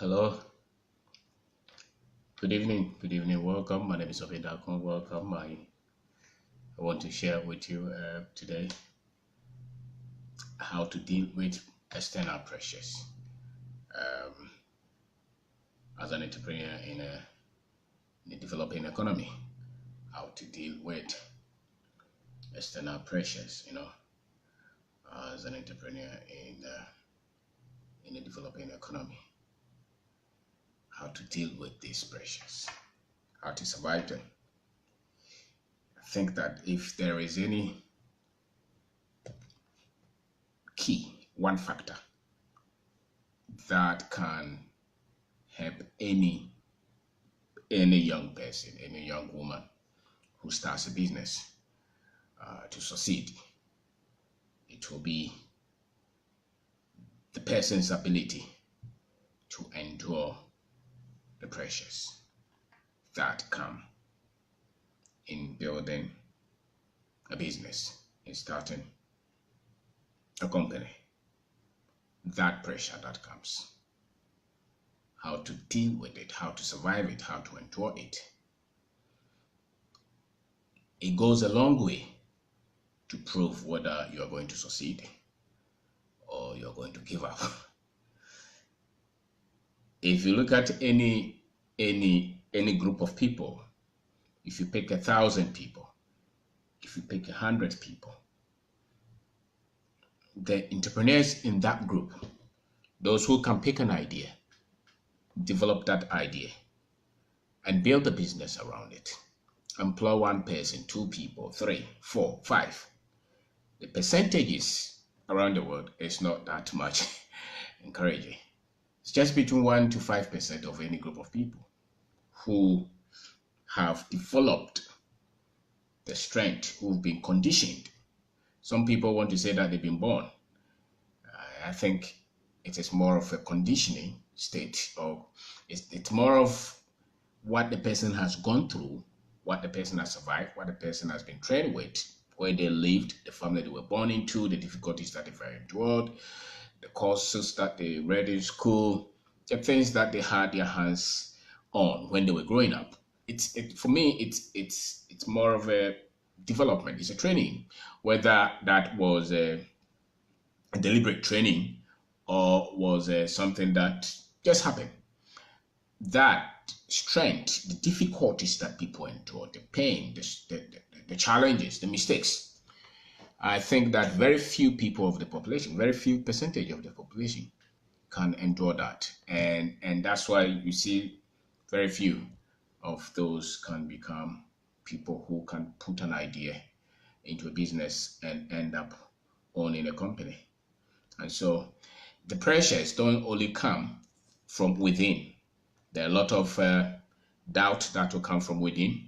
Hello, good evening, welcome. My name is Kwabena. Welcome. I want to share with you today how to deal with external pressures as an entrepreneur in a developing economy. How to deal with external pressures, as an entrepreneur in a developing economy. How to deal with these pressures, how to survive them. I think that if there is any key, one factor that can help any young person, any young woman who starts a business to succeed, it will be the person's ability to endure the pressures that come in building a business, in starting a company. That pressure that comes, how to deal with it, how to survive it, how to endure it. It goes a long way to prove whether you are going to succeed or you're going to give up. If you look at any group of people, if you pick 1,000 people, if you pick 100 people, the entrepreneurs in that group, those who can pick an idea, develop that idea, and build a business around it, employ one person, two people, three, four, five. The percentages around the world is not that much encouraging. It's just between 1 to 5% of any group of people who have developed the strength, who've been conditioned. Some people want to say that they've been born. I think it is more of a conditioning state, or it's more of what the person has gone through, what the person has survived, what the person has been trained with, where they lived, the family they were born into, the difficulties that they've endured, the courses that they read in school, the things that they had their hands on when they were growing up. For me, it's more of a development. It's a training, whether that was a deliberate training or was something that just happened. That strength, the difficulties that people endure, the pain, the challenges, the mistakes. I think that very few people of the population, very few percentage of the population can endure that. And that's why you see very few of those can become people who can put an idea into a business and end up owning a company. And so the pressures don't only come from within. There are a lot of doubt that will come from within.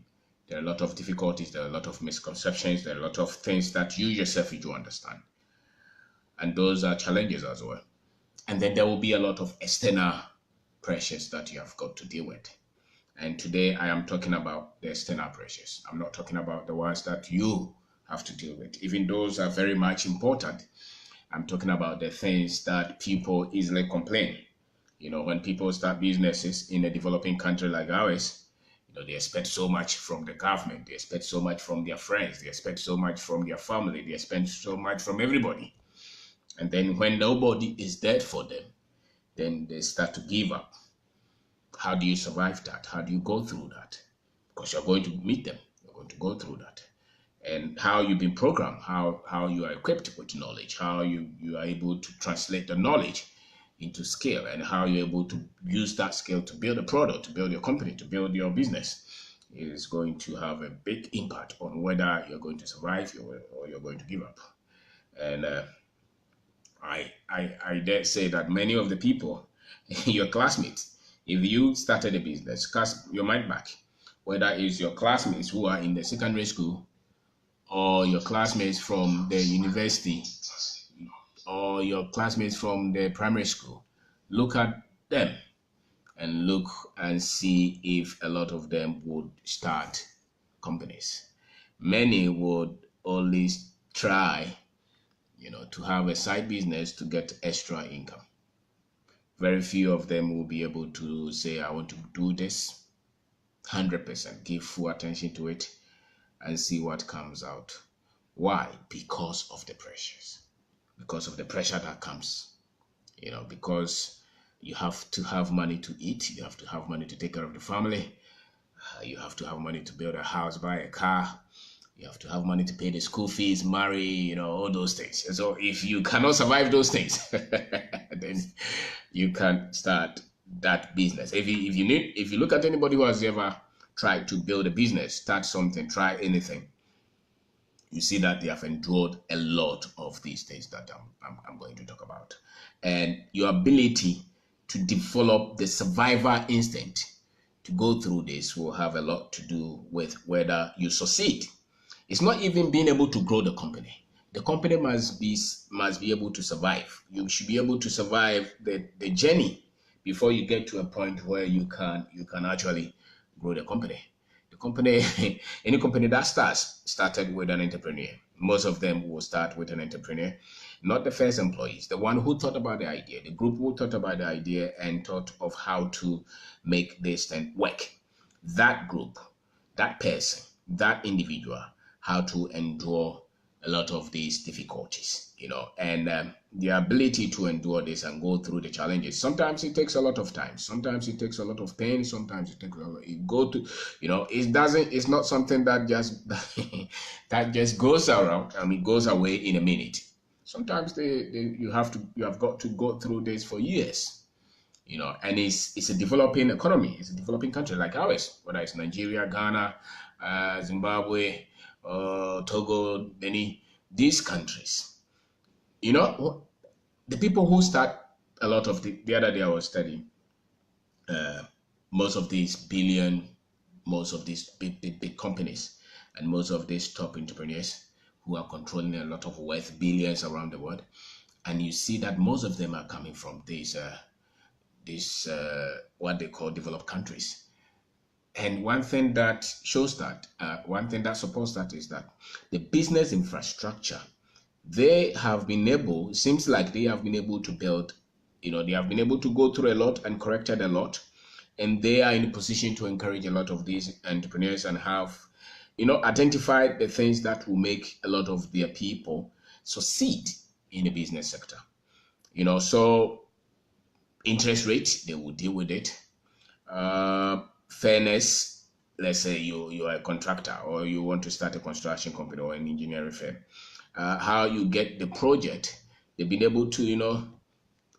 There are a lot of difficulties. There are a lot of misconceptions. There are a lot of things that you yourself need to understand. And those are challenges as well. And then there will be a lot of external pressures that you have got to deal with. And today I am talking about the external pressures. I'm not talking about the ones that you have to deal with. Even those are very much important. I'm talking about the things that people easily complain. When people start businesses in a developing country like ours, they expect so much from the government. They expect so much from their friends. They expect so much from their family. They expect so much from everybody. And then when nobody is there for them, then they start to give up. How do you survive that? How do you go through that? Because you're going to meet them. You're going to go through that. And how you've been programmed, how you are equipped with knowledge, how you are able to translate the knowledge into skill, and how you're able to use that skill to build a product, to build your company, to build your business is going to have a big impact on whether you're going to survive or you're going to give up. And I dare say that many of the people, your classmates, if you started a business, cast your mind back, whether it's your classmates who are in the secondary school or your classmates from the university or your classmates from the primary school, look at them and look and see if a lot of them would start companies. Many would always try, to have a side business to get extra income. Very few of them will be able to say, I want to do this 100%, give full attention to it and see what comes out. Why? Because of the pressures, because of the pressure that comes, because you have to have money to eat, you have to have money to take care of the family, you have to have money to build a house, buy a car, you have to have money to pay the school fees, marry, all those things. And so if you cannot survive those things, then you can't start that business. If you look at anybody who has ever tried to build a business, start something, try anything, you see that they have endured a lot of these things that I'm going to talk about. And your ability to develop the survivor instinct to go through this will have a lot to do with whether you succeed. It's not even being able to grow the company. The company must be able to survive. You should be able to survive the journey before you get to a point where you can actually grow the company. The company, any company that started with an entrepreneur. Most of them will start with an entrepreneur, not the first employees, the one who thought about the idea, the group who thought about the idea and thought of how to make this thing work. That group, that person, that individual, how to endure a lot of these difficulties, and the ability to endure this and go through the challenges. Sometimes it takes a lot of time. Sometimes it takes a lot of pain. Sometimes it takes a lot. It's not something that just that just goes around. Goes away in a minute. Sometimes you have got to go through this for years. And it's a developing economy. It's a developing country like ours, whether it's Nigeria, Ghana, Zimbabwe, Togo, Benin, these countries. The people who start a lot of the other day I was studying, most of these most of these big companies, and most of these top entrepreneurs who are controlling a lot of wealth, billions around the world, and you see that most of them are coming from these what they call developed countries. And one thing that shows that, one thing that supports that is that the business infrastructure, it seems like they have been able to build, they have been able to go through a lot and corrected a lot. And they are in a position to encourage a lot of these entrepreneurs and have, identified the things that will make a lot of their people succeed in the business sector. So interest rate, they will deal with it. Fairness, let's say you are a contractor or you want to start a construction company or an engineering firm, how you get the project, they've been able to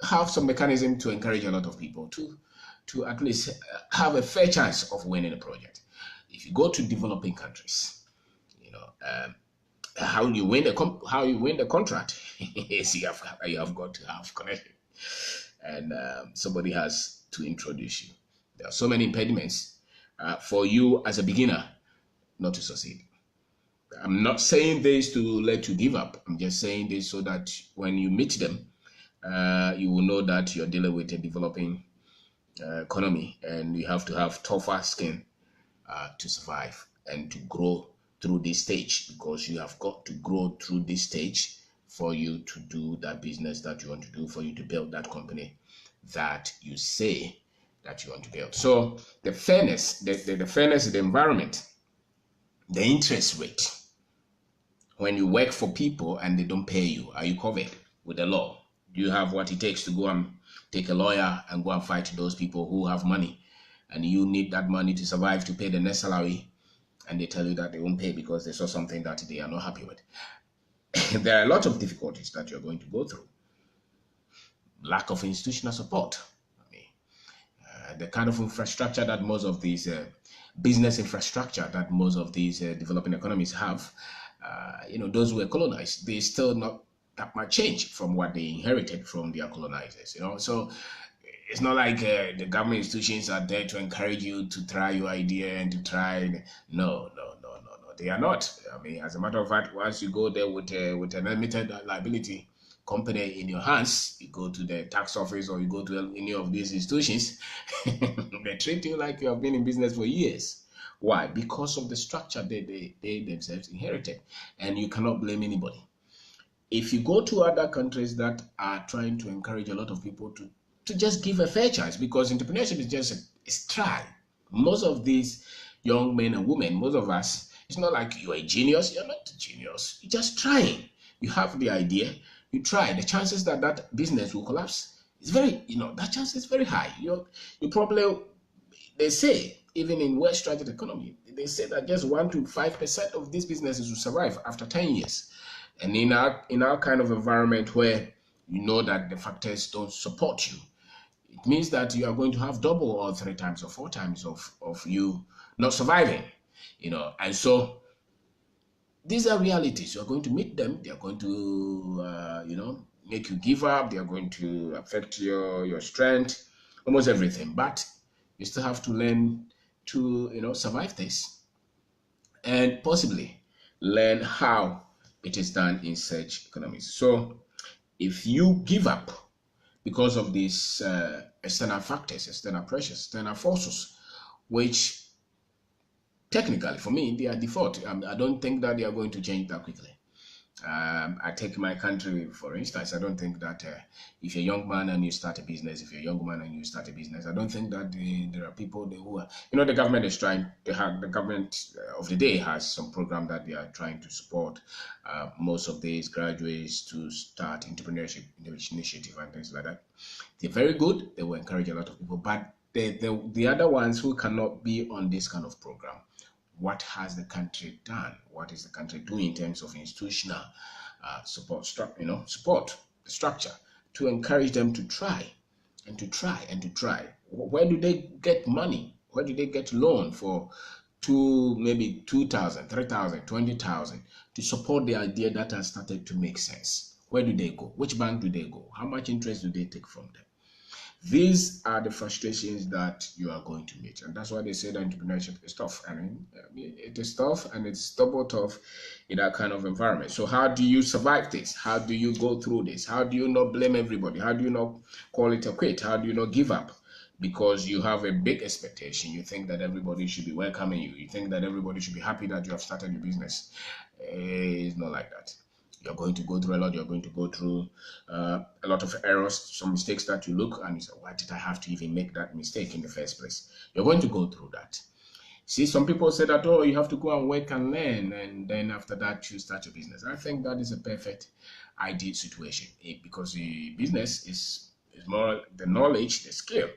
have some mechanism to encourage a lot of people to at least have a fair chance of winning a project. If you go to developing countries, how you win the contract is you have got to have connection, and somebody has to introduce you. There are so many impediments for you as a beginner not to succeed. I'm not saying this to let you give up. I'm just saying this so that when you meet them, you will know that you're dealing with a developing economy, and you have to have tougher skin to survive and to grow through this stage, because you have got to grow through this stage for you to do that business that you want to do, for you to build that company that you say that you want to build. So the fairness, the fairness of the environment, the interest rate. When you work for people and they don't pay you, are you covered with the law? Do you have what it takes to go and take a lawyer and go and fight those people who have money, and you need that money to survive, to pay the next salary, and they tell you that they won't pay because they saw something that they are not happy with? There are a lot of difficulties that you're going to go through. Lack of institutional support. The kind of infrastructure that most of these business infrastructure that most of these developing economies have, those who were colonized, they still not that much change from what they inherited from their colonizers. So it's not like the government institutions are there to encourage you to try your idea and to try. No, they are not. As a matter of fact, once you go there with an limited liability company in your hands, you go to the tax office or you go to any of these institutions, they treat you like you have been in business for years. Why? Because of the structure they themselves inherited, and you cannot blame anybody. If you go to other countries that are trying to encourage a lot of people to to just give a fair chance, because entrepreneurship is just it's try. Most of these young men and women, most of us, it's not like you're a genius. You're not a genius. You're just trying. You have the idea. You try. The chances that that business will collapse is very, that chance is very high. You probably, they say, even in well-structured economy, they say that just 1 to 5% of these businesses will survive after 10 years. And in our kind of environment where you know that the factors don't support you, it means that you are going to have double or 3 times or 4 times of you not surviving, And so these are realities. You are going to meet them. They are going to, make you give up. They are going to affect your strength, almost everything. But you still have to learn to, survive this, and possibly learn how it is done in such economies. So if you give up because of these external factors, external pressures, external forces, which technically for me they are default. I don't think that they are going to change that quickly. I take my country for instance. I don't think that if you're a young man and you start a business, if you're a young woman and you start a business, I don't think that there are people who are, the government is trying to have, the government of the day has some program that they are trying to support most of these graduates to start entrepreneurship initiative and things like that. They're very good. They will encourage a lot of people, but the other ones who cannot be on this kind of program, what has the country done? What is the country doing in terms of institutional support structure to encourage them to try and to try and to try? Where do they get money? Where do they get loan for maybe 2,000, 3,000, 20,000 to support the idea that has started to make sense? Where do they go? Which bank do they go? How much interest do they take from them? These are the frustrations that you are going to meet. And that's why they say that entrepreneurship is tough. I mean, it is tough, and it's double tough in that kind of environment. So how do you survive this? How do you go through this? How do you not blame everybody? How do you not call it a quit? How do you not give up? Because you have a big expectation. You think that everybody should be welcoming you. You think that everybody should be happy that you have started your business. It's not like that. You're going to go through a lot. You're going to go through a lot of errors, some mistakes that you look and you say, why did I have to even make that mistake in the first place? You're going to go through that. See, some people say that, oh, you have to go and work and learn, and then after that, you start your business. I think that is a perfect ideal situation, because the business is more the knowledge, the skill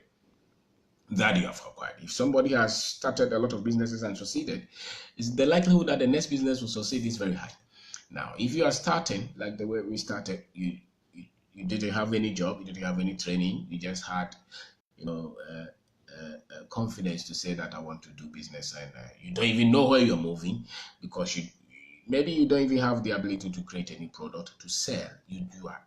that you have acquired. If somebody has started a lot of businesses and succeeded, the likelihood that the next business will succeed is very high. Now, if you are starting like the way we started, you didn't have any job, you didn't have any training, you just had, confidence to say that I want to do business, and you don't even know where you're moving, because maybe you don't even have the ability to create any product to sell. You are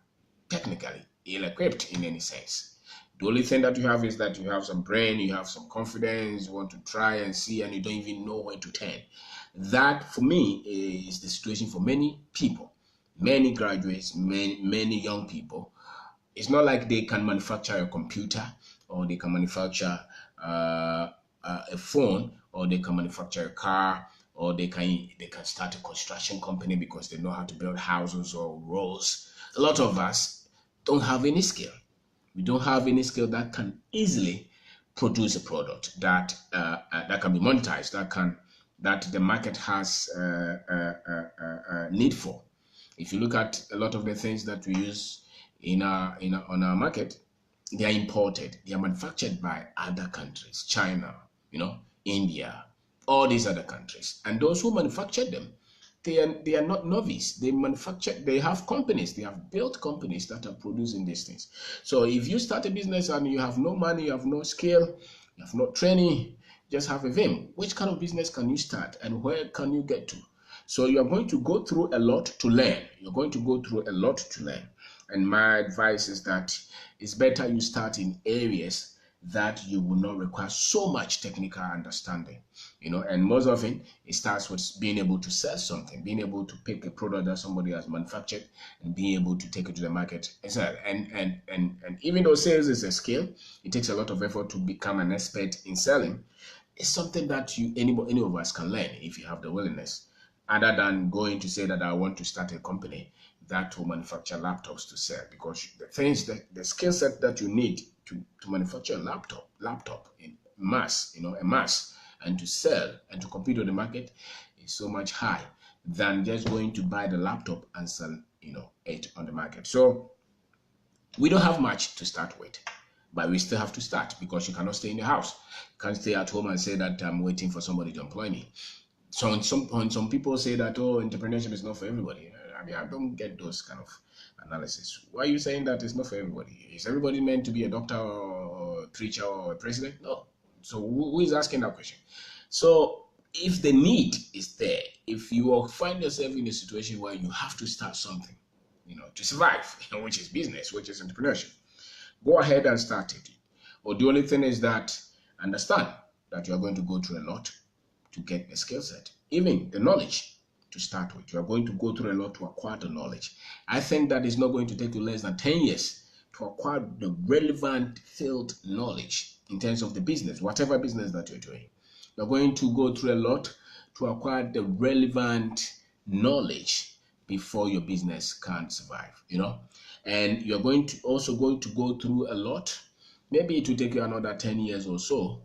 technically ill-equipped in any sense. The only thing that you have is that you have some brain, you have some confidence, you want to try and see, and you don't even know where to turn. That, for me, is the situation for many people, many graduates, many young people. It's not like they can manufacture a computer, or they can manufacture a phone, or they can manufacture a car, or they can start a construction company because they know how to build houses or roads. A lot of us don't have any skill. We don't have any skill that can easily produce a product that can be monetized, that the market has need for. If you look at a lot of the things that we use on our market, they are imported. They are manufactured by other countries, China, India, all these other countries. And those who manufacture them, they are not novice. They have companies, they have built companies that are producing these things. So if you start a business and you have no money, you have no skill, you have no training, just have a vim, which kind of business can you start and where can you get to? So you're going to go through a lot to learn. You're going to go through a lot to learn. And my advice is that it's better you start in areas that you will not require so much technical understanding, and most often it starts with being able to sell something, being able to pick a product that somebody has manufactured and being able to take it to the market and sell. And even though sales is a skill, it takes a lot of effort to become an expert in selling. It's something that any of us can learn if you have the willingness, other than going to say that I want to start a company that will manufacture laptops to sell, because the skill set that you need to manufacture a laptop in mass, a mass, and to sell and to compete on the market is so much high than just going to buy the laptop and sell, it on the market. So we don't have much to start with, but we still have to start because you cannot stay in the house. You can't stay at home and say that I'm waiting for somebody to employ me. So when some people say that, oh, entrepreneurship is not for everybody, I mean, I don't get those kind of analysis. Why are you saying that it's not for everybody? Is everybody meant to be a doctor or a preacher or a president? No. So who is asking that question? So if the need is there, if you find yourself in a situation where you have to start something, to survive, which is business, which is entrepreneurship, go ahead and start it. Or the only thing is that understand that you are going to go through a lot to get the skill set, even the knowledge to start with. You are going to go through a lot to acquire the knowledge. I think that it's not going to take you less than 10 years to acquire the relevant field knowledge in terms of the business, whatever business that you're doing. You're going to go through a lot to acquire the relevant knowledge before your business can survive, and you're going to go through a lot. Maybe it will take you another 10 years or so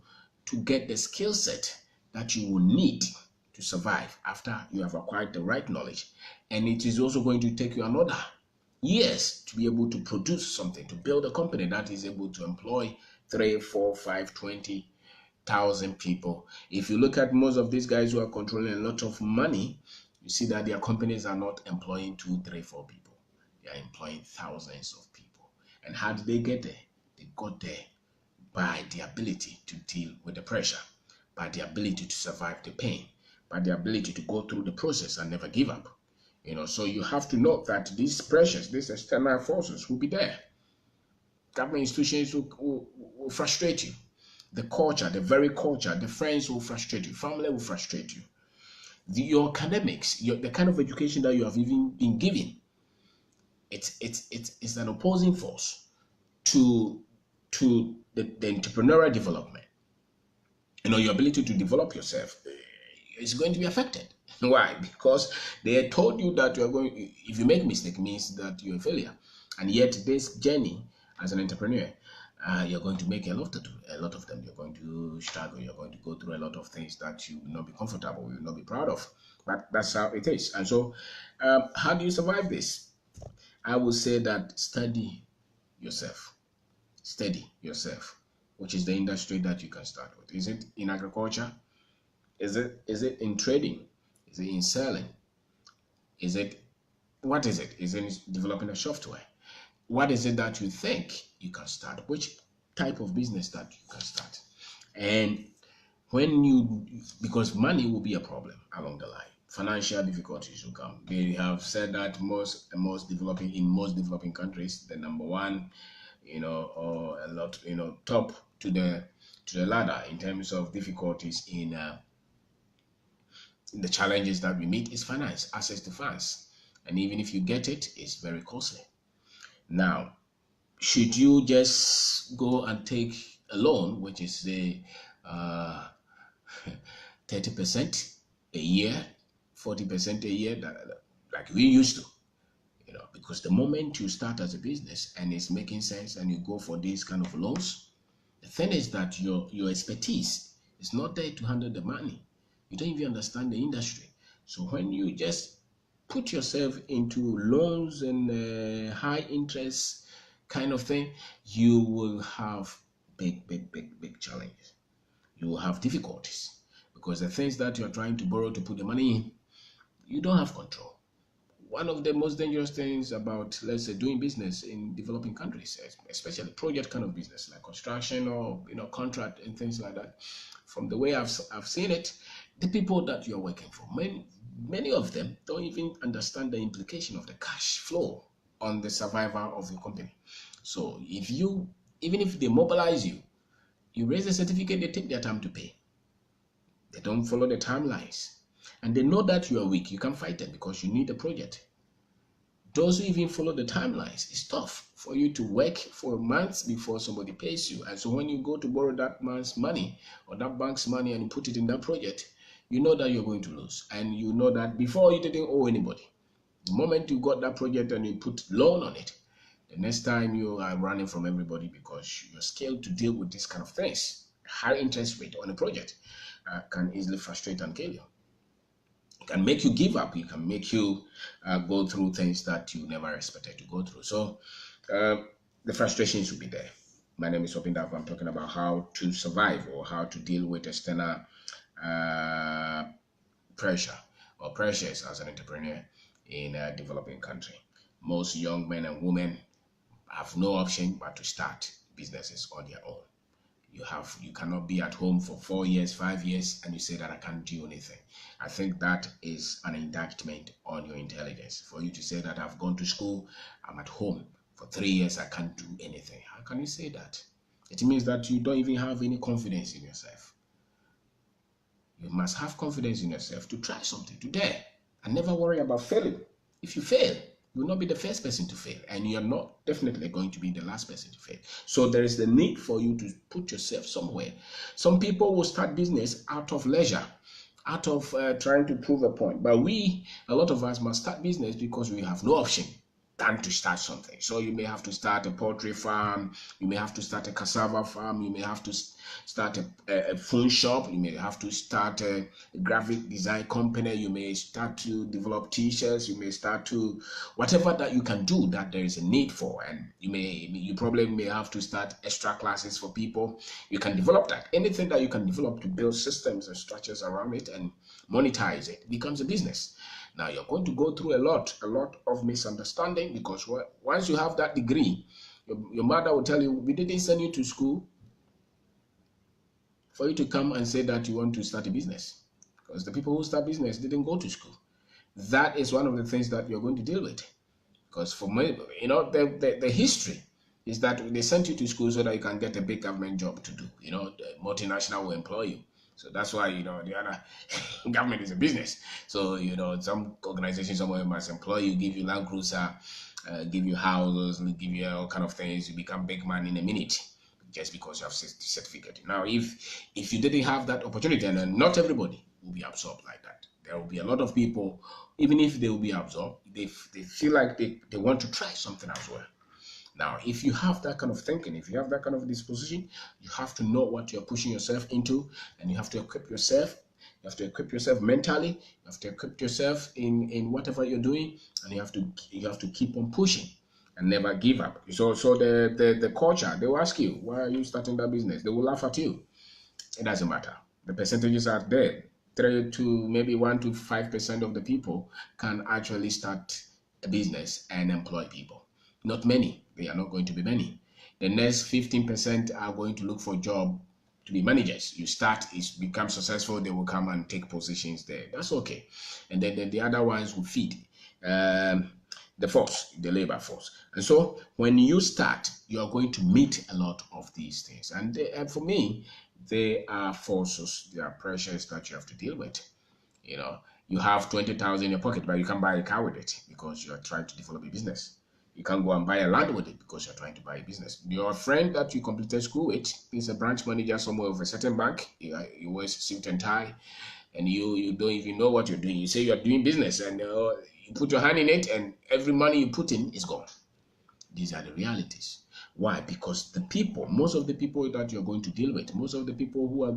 to get the skill set that you will need to survive after you have acquired the right knowledge. And it is also going to take you another years to be able to produce something, to build a company that is able to employ 3, 4, 5, 20,000 people. If you look at most of these guys who are controlling a lot of money, you see that their companies are not employing 2, 3, 4 people. They are employing thousands of people. And how did they get there? They got there by the ability to deal with the pressure, by the ability to survive the pain, by the ability to go through the process and never give up. So you have to know that these pressures, these external forces will be there. Government institutions will frustrate you. The culture, the very culture, the friends will frustrate you. Family will frustrate you. Your academics, the kind of education that you have even been given, it's an opposing force to the entrepreneurial development. Your ability to develop yourself is going to be affected. Why? Because they had told you that if you make a mistake, means that you're a failure. And yet this journey as an entrepreneur, you're going to make a lot of them. You're going to struggle. You're going to go through a lot of things that you will not be comfortable, you will not be proud of. But that's how it is. And so how do you survive this? I would say that study yourself. Study yourself, which is the industry that you can start with. Is it in agriculture? Is it in trading? Is it in selling? What is it? Is it developing a software? What is it that you think you can start? Which type of business that you can start? And because money will be a problem along the line. Financial difficulties will come. They have said that in most developing countries, the number one, or a lot, top to the ladder in terms of difficulties in the challenges that we meet is finance, access to funds. And even if you get it, it's very costly. Now, should you just go and take a loan, which is say 30% a year, 40% a year, like we used to, because the moment you start as a business and it's making sense and you go for these kind of loans, the thing is that your expertise is not there to handle the money. You don't even understand the industry. So when you just put yourself into loans and high interest kind of thing, you will have big challenges. You will have difficulties because the things that you're trying to borrow to put the money in, you don't have control. One of the most dangerous things about, let's say, doing business in developing countries, especially project kind of business like construction or contract and things like that, from the way I've seen it, the people that you're working for, many of them don't even understand the implication of the cash flow on the survival of your company. So even if they mobilize you, you raise a certificate, they take their time to pay. They don't follow the timelines. And they know that you are weak. You can't fight them because you need a project. Those who even follow the timelines, it's tough for you to work for months before somebody pays you. And so when you go to borrow that man's money or that bank's money and you put it in that project, you know that you're going to lose. And you know that before you didn't owe anybody. The moment you got that project and you put loan on it, The next time you are running from everybody because you're scared to deal with this kind of things, high interest rate on a project can easily frustrate and kill you. It can make you give up. It can make you go through things that you never expected to go through. So uh, the frustrations will be there. My name is Kwabena. I'm talking about how to survive or how to deal with external uh, pressure or pressures as an entrepreneur in a developing country. Most young men and women have no option but to start businesses on their own. You cannot be at home for 4 years, 5 years, and you say that I can't do anything. I think that is an indictment on your intelligence. For you to say that I've gone to school, I'm at home for 3 years, I can't do anything. How can you say that? It means that you don't even have any confidence in yourself. You must have confidence in yourself to try something, to dare, and never worry about failing. If you fail, you will not be the first person to fail, and you're not definitely going to be the last person to fail. So there is the need for you to put yourself somewhere. Some people will start business out of leisure, out of trying to prove a point. But a lot of us must start business because we have no option than to start something. So you may have to start a poultry farm, you may have to start a cassava farm, you may have to start a phone shop, you may have to start a graphic design company, you may start to develop t-shirts, you may start to whatever that you can do that there is a need for, and you probably may have to start extra classes for people. You can develop that. Anything that you can develop to build systems and structures around it and monetize it becomes a business. Now you're going to go through a lot of misunderstanding because once you have that degree, your mother will tell you, we didn't send you to school for you to come and say that you want to start a business, because the people who start business didn't go to school. That is one of the things that you're going to deal with, because for me, the history is that they sent you to school so that you can get a big government job to do. The multinational will employ you. So that's why, the other government is a business. So, some organizations somewhere must employ you, give you land cruiser, give you houses, give you all kind of things. You become big man in a minute just because you have certificate. Now, if you didn't have that opportunity, and then not everybody will be absorbed like that. There will be a lot of people, even if they will be absorbed, they feel like they want to try something as well. Now, if you have that kind of thinking, if you have that kind of disposition, you have to know what you're pushing yourself into, and you have to equip yourself. You have to equip yourself mentally. You have to equip yourself in whatever you're doing, and you have to keep on pushing and never give up. So the culture, they will ask you, why are you starting that business? They will laugh at you. It doesn't matter. The percentages are there. 3 to maybe 1 to 5% of the people can actually start a business and employ people. Not many. They are not going to be many. The next 15% are going to look for a job to be managers. You start, become successful, they will come and take positions there. That's okay. And then the other ones will feed the labor force. And so when you start, you are going to meet a lot of these things. And for me, they are forces, they are pressures that you have to deal with. You have 20,000 in your pocket, but you can't buy a car with it because you are trying to develop a business. You can't go and buy a land with it because you're trying to buy a business. Your friend that you completed school with is a branch manager somewhere of a certain bank. He wears suit and tie, and you don't even know what you're doing. You say you're doing business, and you put your hand in it, and every money you put in is gone. These are the realities. Why? Because most of the people that you're going to deal with, most of the people who are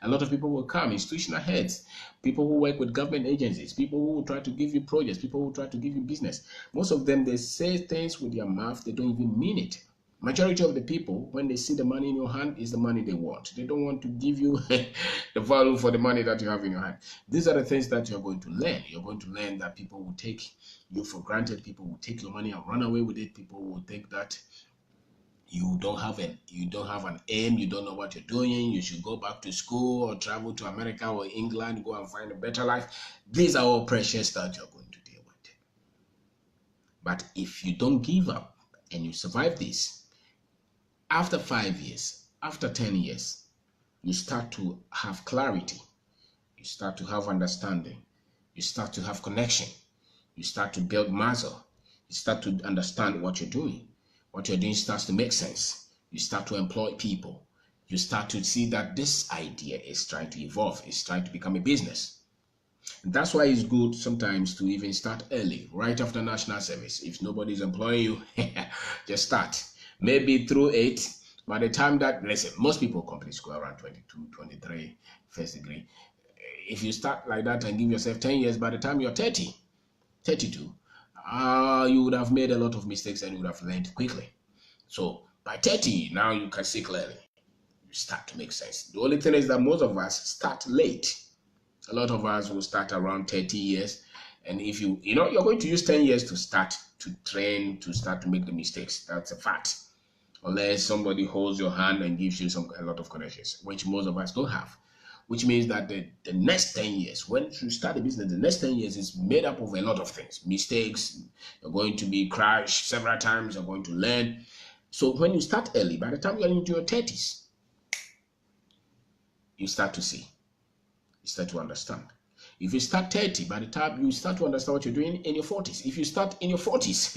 a lot of people will come, institutional heads, people who work with government agencies, people who will try to give you projects, people who will try to give you business. Most of them, they say things with their mouth, they don't even mean it. Majority of the people, when they see the money in your hand, is the money they want. They don't want to give you the value for the money that you have in your hand. These are the things that you're going to learn. You're going to learn that people will take you for granted. People will take your money and run away with it. People will think that you don't have an aim, you don't know what you're doing, you should go back to school or travel to America or England, go and find a better life. These are all pressures that you're going to deal with. But if you don't give up and you survive this, after 5 years, after 10 years, you start to have clarity, you start to have understanding, you start to have connection, you start to build muscle, you start to understand what you're doing. What you're doing starts to make sense. You start to employ people. You start to see that this idea is trying to evolve, it's trying to become a business. That's why it's good sometimes to even start early, right after national service. If nobody's employing you, just start. Maybe through 8. By the time that, listen, most people complete school around 22, 23, first degree. If you start like that and give yourself 10 years, by the time you're 30, 32, you would have made a lot of mistakes and you would have learned quickly. So by 30, now you can see clearly. You start to make sense. The only thing is that most of us start late. A lot of us will start around 30 years. And if you're going to use 10 years to start to train, to start to make the mistakes. That's a fact. Unless somebody holds your hand and gives you a lot of connections, which most of us don't have. Which means that the next 10 years, when you start a business, the next 10 years is made up of a lot of things. Mistakes, you're going to be crushed several times, you're going to learn. So when you start early, by the time you're into your 30s, you start to see. You start to understand. If you start 30, by the time you start to understand what you're doing in your 40s. If you start in your 40s,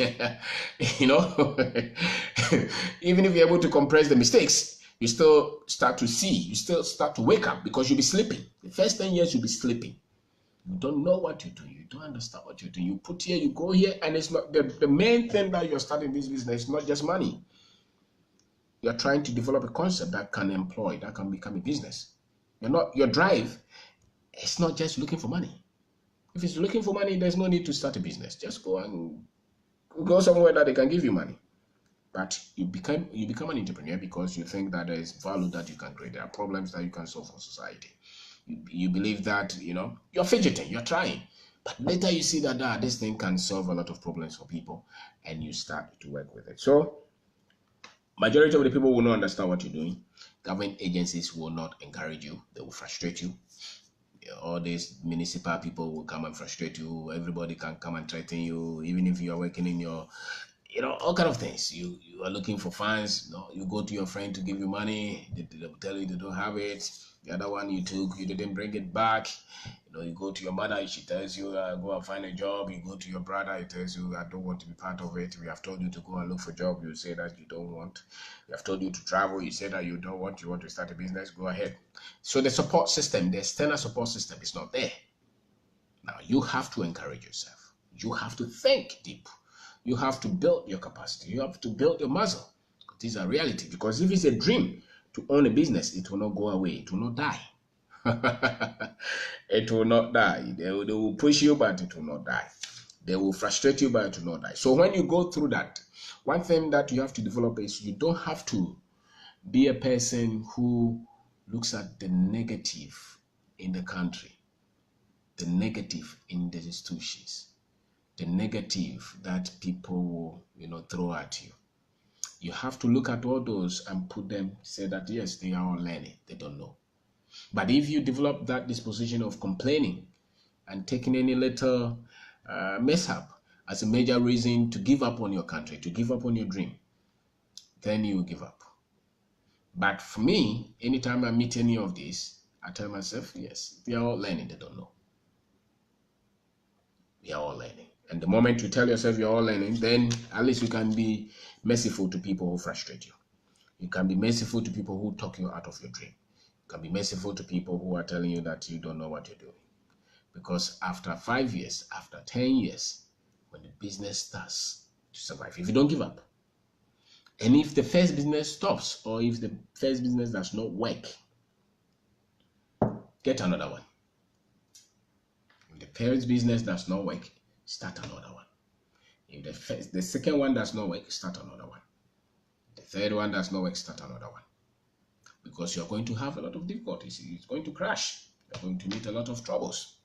even if you're able to compress the mistakes, you still start to see, you still start to wake up because you'll be sleeping. The first 10 years you'll be sleeping. You don't know what you're doing. You don't understand what you're doing. You put here, you go here, and it's not the main thing that you're starting this business is not just money. You're trying to develop a concept that can employ, that can become a business. Your drive, it's not just looking for money. If it's looking for money, there's no need to start a business. Just go somewhere that they can give you money. But you become an entrepreneur because you think that there is value that you can create. There are problems that you can solve for society. You believe that, you're fidgeting, you're trying. But later you see that this thing can solve a lot of problems for people and you start to work with it. So majority of the people will not understand what you're doing. Government agencies will not encourage you. They will frustrate you. All these municipal people will come and frustrate you. Everybody can come and threaten you, even if you are working in your, all kind of things. You are looking for funds. You go to your friend to give you money. They will tell you they don't have it. The other one you took, you didn't bring it back. You go to your mother, she tells you, go and find a job. You go to your brother, he tells you, I don't want to be part of it. We have told you to go and look for a job. You say that you don't want. We have told you to travel. You say that you don't want. You want to start a business. Go ahead. So the support system, the external support system is not there. Now you have to encourage yourself. You have to think deep. You have to build your capacity. You have to build your muscle. These are reality. Because if it's a dream to own a business, it will not go away. It will not die. It will not die. They will push you, but it will not die. They will frustrate you, but it will not die. So when you go through that, one thing that you have to develop is you don't have to be a person who looks at the negative in the country, the negative in the institutions, the negative that people will, throw at you. You have to look at all those and put them, say that yes, they are all learning, they don't know. But if you develop that disposition of complaining and taking any little mishap as a major reason to give up on your country, to give up on your dream, then you will give up. But for me, anytime I meet any of these, I tell myself, yes, we are all learning, they don't know. We are all learning. And the moment you tell yourself you're all learning, then at least you can be merciful to people who frustrate you. You can be merciful to people who talk you out of your dream. You can be merciful to people who are telling you that you don't know what you're doing. Because after 5 years, after 10 years, when the business starts to survive, if you don't give up, and if the first business stops, or if the first business does not work, get another one. If the first business does not work, start another one. If the second one does not work, start another one. The third one does not work, start another one. Because you're going to have a lot of difficulties. It's going to crash. You're going to meet a lot of troubles.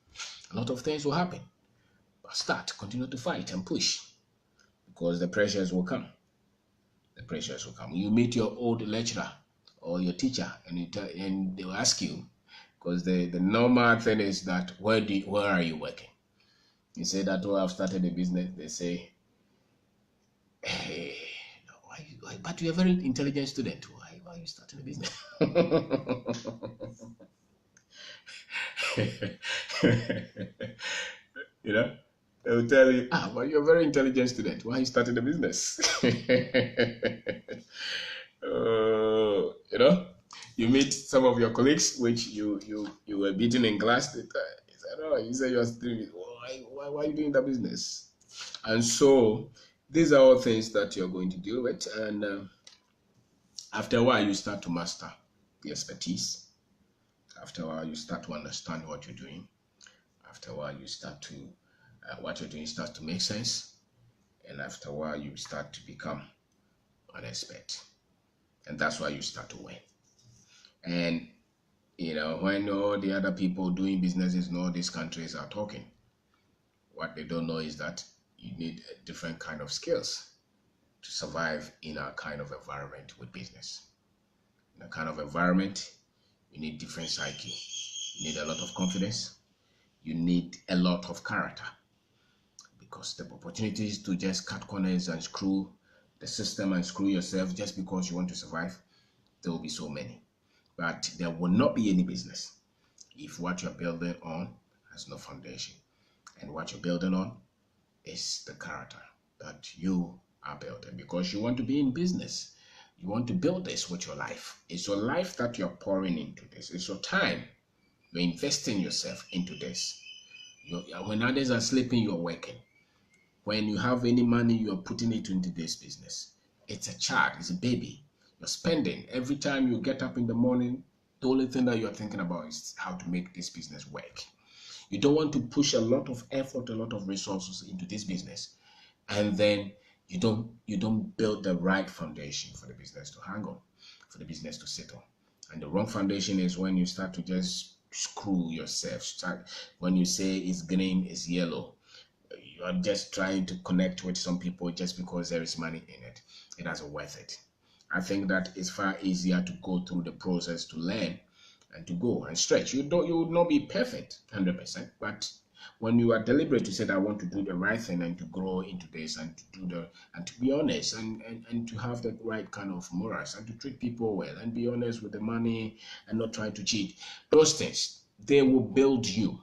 A lot of things will happen. But continue to fight and push. Because the pressures will come. The pressures will come. You meet your old lecturer or your teacher and they will ask you, because the normal thing is that, where are you working? You say that, I've started a business. They say, hey, why? But you're a very intelligent student. Why are you starting a business? They will tell you, but you're a very intelligent student. Why are you starting a business? You meet some of your colleagues, which you were beaten in class. They said, You say you're still, why are you doing that business? And so these are all things that you're going to deal with. And after a while, you start to master the expertise. After a while, you start to understand what you're doing. After a while, you start to, what you're doing starts to make sense. And after a while, you start to become an expert. And that's why you start to win. And, when all the other people doing businesses in all these countries are talking, what they don't know is that you need a different kind of skills to survive in a kind of environment with business. In a kind of environment, you need different psyche. You need a lot of confidence. You need a lot of character, because the opportunities to just cut corners and screw the system and screw yourself just because you want to survive, there will be so many. But there will not be any business if what you're building on has no foundation. And what you're building on is the character that you are building, because you want to be in business. You want to build this with your life. It's your life that you're pouring into this. It's your time. You're investing yourself into this. When others are sleeping, you're working. When you have any money, you're putting it into this business. It's a child, it's a baby. You're spending. Every time you get up in the morning, the only thing that you're thinking about is how to make this business work. You don't want to push a lot of effort, a lot of resources into this business, and then you don't build the right foundation for the business to hang on, for the business to settle. And the wrong foundation is when you start to just screw yourself. When you say it's green, it's yellow. You are just trying to connect with some people just because there is money in it. It doesn't worth it. I think that it's far easier to go through the process to learn and to go and stretch. You would not be perfect 100%, but when you are deliberate to say that I want to do the right thing and to grow into this and to be honest and to have the right kind of morals and to treat people well and be honest with the money and not try to cheat, those things, they will build you.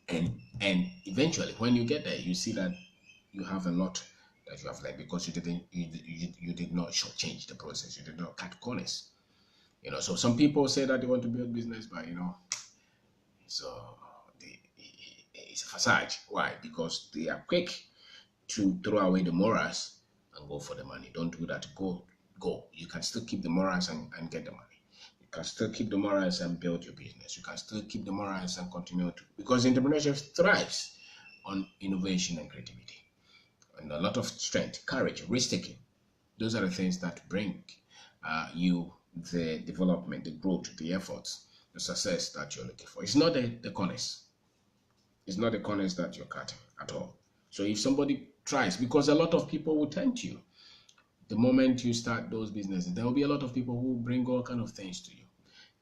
And eventually when you get there, you see that you have a lot that you have learned, because you did not shortchange the process. You did not cut corners. So some people say that they want to build business, but so it's a facade. Why? Because they are quick to throw away the morals and go for the money. Don't do that. Go. You can still keep the morals and get the money. You can still keep the morals and build your business. You can still keep the morals and continue to, because entrepreneurship thrives on innovation and creativity and a lot of strength, courage, risk-taking. Those are the things that bring you the development, the growth, the efforts, the success that you're looking for. It's not the corners. It's not the corners that you're cutting at all. So if somebody tries, because a lot of people will tempt you, the moment you start those businesses, there will be a lot of people who bring all kind of things to you.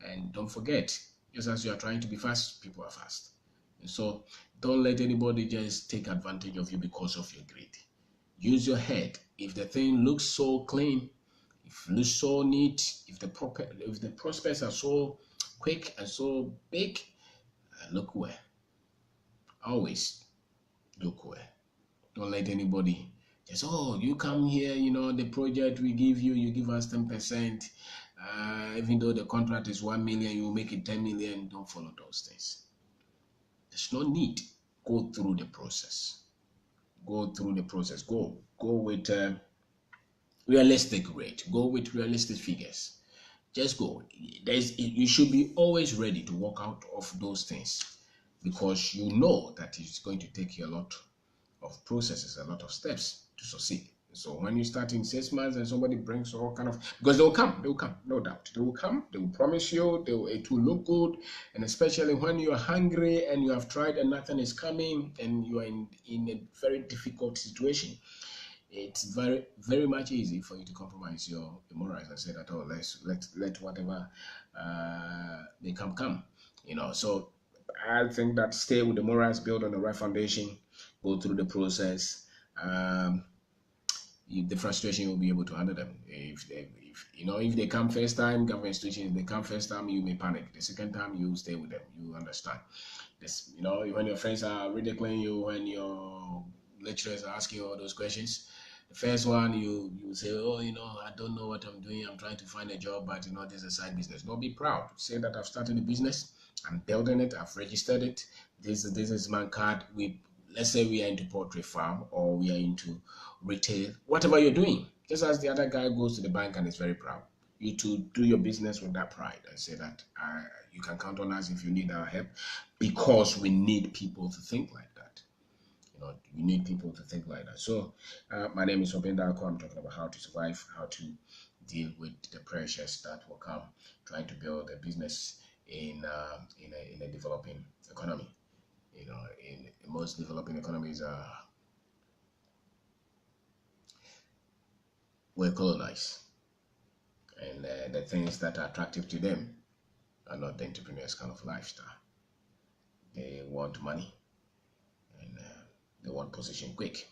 And don't forget, just as you are trying to be fast, people are fast. And so don't let anybody just take advantage of you because of your greed. Use your head. If the thing looks so clean, if it looks so neat, if the prospects are so quick and so big, look where. Always look where. Don't let anybody just, you come here, the project we give you, you give us 10%. Even though the contract is 1 million, you make it 10 million. Don't follow those things. There's no need. Go through the process. Go through the process. Go with realistic rate. Go with realistic figures. Just go. You should be always ready to walk out of those things, because you know that it's going to take you a lot of processes, a lot of steps to succeed. So when you start in 6 months and somebody brings all kind of, because they will come, no doubt. They will come, they will promise you, it will look good. And especially when you are hungry and you have tried and nothing is coming and you are in a very difficult situation, it's very, very much easy for you to compromise your morals and say that, let whatever they come. So I think that stay with the morals, build on the right foundation, go through the process. The frustration, you'll be able to handle them. If they come first time, government institutions, if they come first time, you may panic. The second time, you stay with them. You understand this. When your friends are ridiculing you, when your lecturers are asking you all those questions, The first one, you say, oh, I don't know what I'm doing. I'm trying to find a job, but this is a side business. No, be proud. Say that I've started a business. I'm building it. I've registered it. This is my card. Let's say we are into poultry farm or we are into retail. Whatever you're doing, just as the other guy goes to the bank and is very proud. You to do your business with that pride and say that you can count on us if you need our help, because we need people to think like that. You need people to think like that. So, my name is Kwabena. I'm talking about how to survive, how to deal with the pressures that will come trying to build a business in a developing economy. In most developing economies, we're colonized, and the things that are attractive to them are not the entrepreneur's kind of lifestyle. They want money, and they want position quick.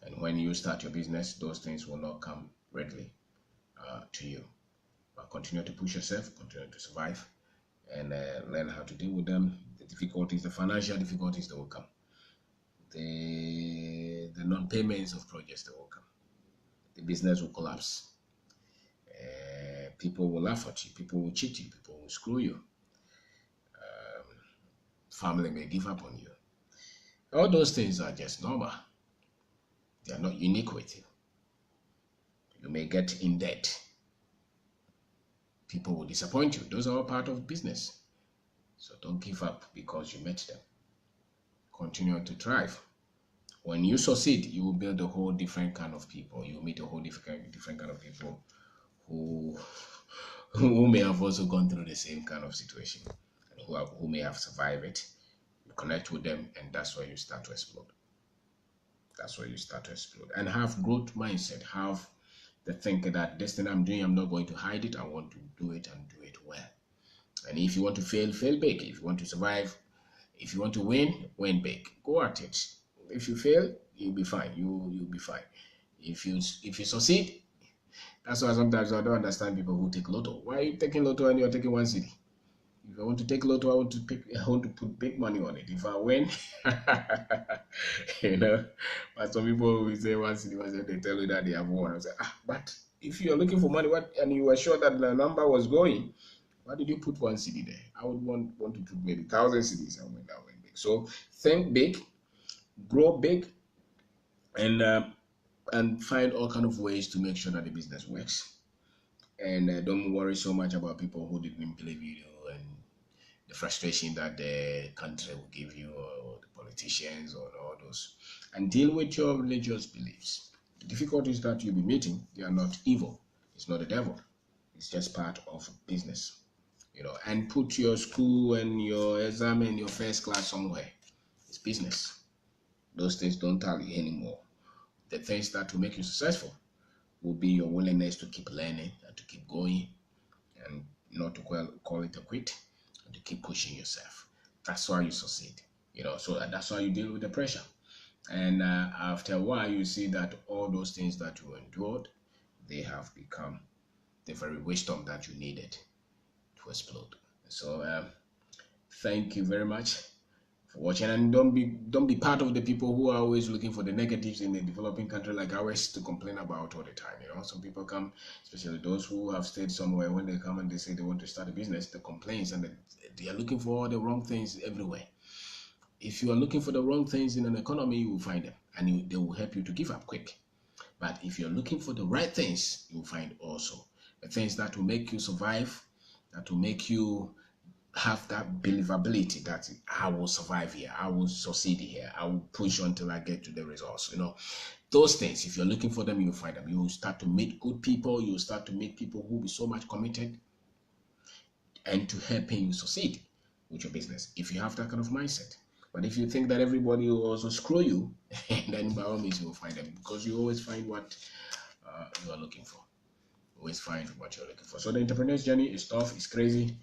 And when you start your business, those things will not come readily to you. But continue to push yourself, continue to survive, and learn how to deal with them. The difficulties, the financial difficulties that will come, the non-payments of projects that will come. The business will collapse. People will laugh at you. People will cheat you. People will screw you. Family may give up on you. All those things are just normal. They are not unique with you. You may get in debt. People will disappoint you. Those are all part of business. So don't give up because you met them. Continue to thrive. When you succeed, you will build a whole different kind of people. You will meet a whole different kind of people who may have also gone through the same kind of situation, and who may have survived it. You connect with them, and that's where you start to explode. That's where you start to explode. And have growth mindset. Have the thinking that this thing I'm doing, I'm not going to hide it. I want to do it and do it well. And if you want to fail, fail big. If you want to survive, if you want to win big. Go at it. If you fail, you'll be fine. You'll be fine. If you succeed, that's why sometimes I don't understand people who take lotto. Why are you taking lotto and you're taking one city? If I want to take lotto, I want to put big money on it. If I win, But some people will say one city, they tell you that they have won. I say, but if you're looking for money, and you were sure that the number was going, why did you put one city there? I would want to put maybe 1,000 cities and win big. So think big, grow big, and find all kind of ways to make sure that the business works. And don't worry so much about people who didn't believe you and the frustration that the country will give you, or the politicians, or all those. And deal with your religious beliefs. The difficulties that you'll be meeting, they are not evil. It's not the devil. It's just part of business. And put your school and your exam and your first class somewhere. It's business. Those things don't tally anymore. The things that will make you successful will be your willingness to keep learning and to keep going, and not to call it a quit, and to keep pushing yourself. That's why you succeed. So that's why you deal with the pressure. And after a while, you see that all those things that you endured, they have become the very wisdom that you needed to explode. So thank you very much for watching, and don't be part of the people who are always looking for the negatives in a developing country like ours to complain about all the time. Some people come, especially those who have stayed somewhere, when they come and they say they want to start a business, they complain, and they are looking for all the wrong things everywhere. If you are looking for the wrong things in an economy, you will find them, and they will help you to give up quick. But if you're looking for the right things, you will find also the things that will make you survive, that will make you have that believability that I will survive here, I will succeed here, I will push until I get to the results. Those things, if you're looking for them, you'll find them. You will start to meet good people. You will start to meet people who will be so much committed and to helping you succeed with your business, if you have that kind of mindset. But if you think that everybody will also screw you, then by all means you will find them, because you always find what you are looking for. Always find what you're looking for. So the entrepreneur's journey is tough, it's crazy.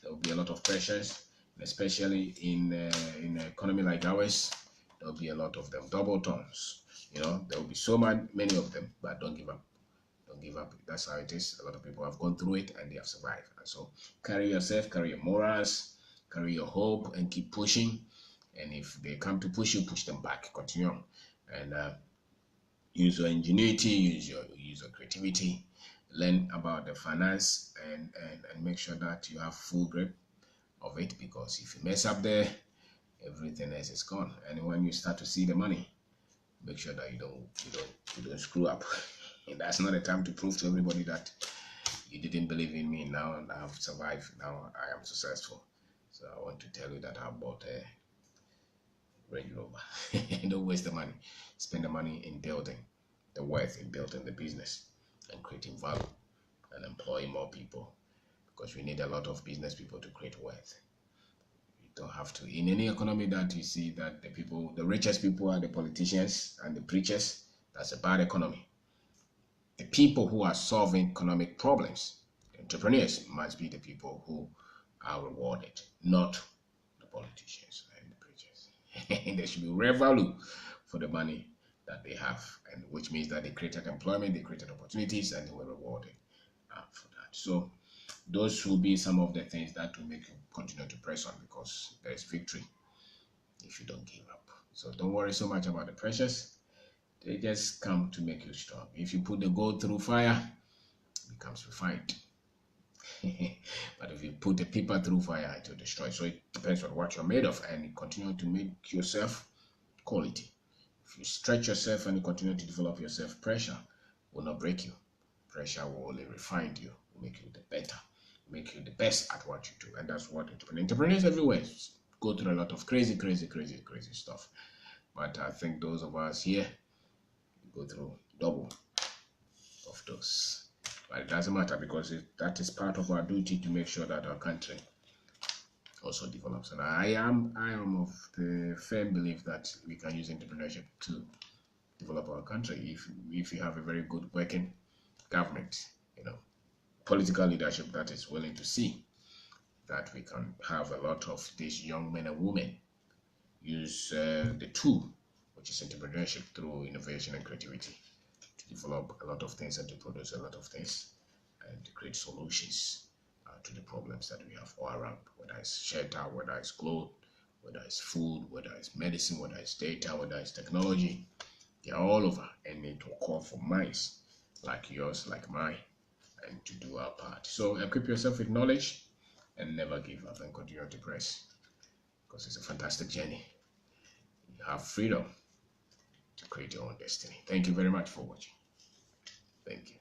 There will be a lot of pressures, especially in an economy like ours. There will be a lot of them, double tones. There will be so many of them, but don't give up. Don't give up. That's how it is. A lot of people have gone through it and they have survived. And so carry yourself, carry your morals, carry your hope, and keep pushing. And if they come to push you, push them back. Continue on. And use your ingenuity, use your creativity, learn about the finance, and make sure that you have full grip of it, because if you mess up there, everything else is gone. And when you start to see the money, make sure that you don't screw up. And that's not a time to prove to everybody that you didn't believe in me. Now I've survived. Now I am successful. So I want to tell you that I bought a Range Rover. Don't waste the money. Spend the money in building the wealth, in building the business, and creating value, and employing more people, because we need a lot of business people to create wealth. You don't have to. In any economy that you see that the richest people are the politicians and the preachers, that's a bad economy. The people who are solving economic problems, the entrepreneurs, must be the people who are rewarded, not the politicians and the preachers. There should be real value for the money that they have, and which means that they created employment, they created opportunities, and they were rewarded for that. So those will be some of the things that will make you continue to press on, because there is victory if you don't give up. So don't worry so much about the pressures. They just come to make you strong. If you put the gold through fire, it becomes refined. But if you put the paper through fire, it will destroy. So it depends on what you're made of, and you continue to make yourself quality. If you stretch yourself and you continue to develop yourself, pressure will not break you. Pressure will only refine you, will make you the better, make you the best at what you do. And that's what entrepreneurs everywhere go through a lot of crazy stuff. But I think those of us here go through double of those. But it doesn't matter, because that is part of our duty to make sure that our country also develops. And I am of the firm belief that we can use entrepreneurship to develop our country if you have a very good working government, political leadership that is willing to see that we can have a lot of these young men and women use the tool, which is entrepreneurship, through innovation and creativity, to develop a lot of things and to produce a lot of things and to create solutions to the problems that we have all around, whether it's shelter, whether it's clothes, whether it's food, whether it's medicine, whether it's data, whether it's technology. They're all over, and it will call for minds like yours, like mine, and to do our part. So equip yourself with knowledge and never give up, and continue to press, because it's a fantastic journey. You have freedom to create your own destiny. Thank you very much for watching. Thank you.